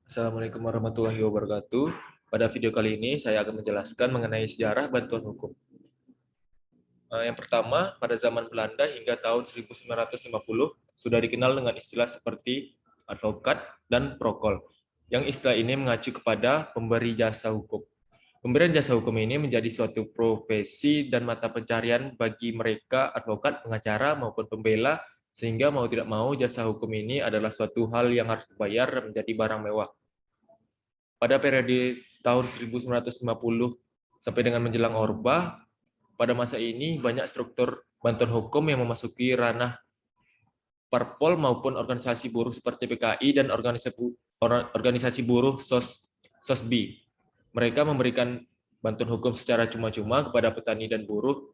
Assalamualaikum warahmatullahi wabarakatuh. Pada video kali ini saya akan menjelaskan mengenai sejarah bantuan hukum. Yang pertama, pada zaman Belanda hingga tahun 1950 sudah dikenal dengan istilah seperti advokat dan prokol, yang istilah ini mengacu kepada pemberi jasa hukum. Pemberian jasa hukum ini menjadi suatu profesi dan mata pencarian bagi mereka advokat, pengacara, maupun pembela, sehingga mau tidak mau jasa hukum ini adalah suatu hal yang harus dibayar menjadi barang mewah. Pada periode tahun 1950 sampai dengan menjelang Orba, pada masa ini banyak struktur bantuan hukum yang memasuki ranah parpol maupun organisasi buruh seperti PKI dan organisasi buruh SOSBI. Mereka memberikan bantuan hukum secara cuma-cuma kepada petani dan buruh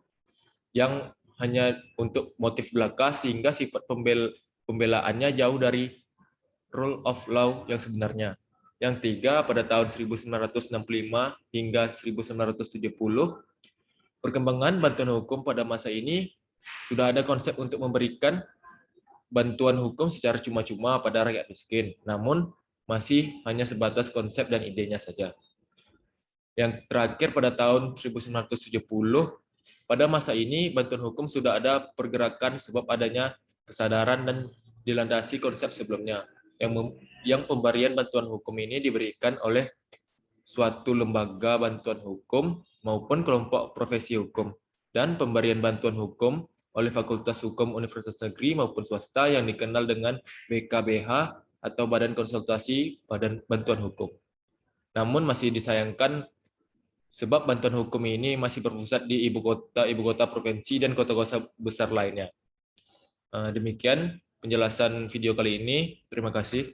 yang hanya untuk motif belaka sehingga sifat pembelaannya jauh dari rule of law yang sebenarnya. Yang tiga, pada tahun 1965 hingga 1970, perkembangan bantuan hukum pada masa ini sudah ada konsep untuk memberikan bantuan hukum secara cuma-cuma pada rakyat miskin, namun masih hanya sebatas konsep dan idenya saja. Yang terakhir, pada tahun 1970, pada masa ini bantuan hukum sudah ada pergerakan sebab adanya kesadaran dan dilandasi konsep sebelumnya, yang pemberian bantuan hukum ini diberikan oleh suatu lembaga bantuan hukum maupun kelompok profesi hukum, dan pemberian bantuan hukum oleh Fakultas Hukum Universitas Negeri maupun swasta yang dikenal dengan BKBH atau Badan Konsultasi Badan Bantuan Hukum. Namun masih disayangkan sebab bantuan hukum ini masih berpusat di ibu kota provinsi dan kota-kota besar lainnya. Demikian penjelasan video kali ini. Terima kasih.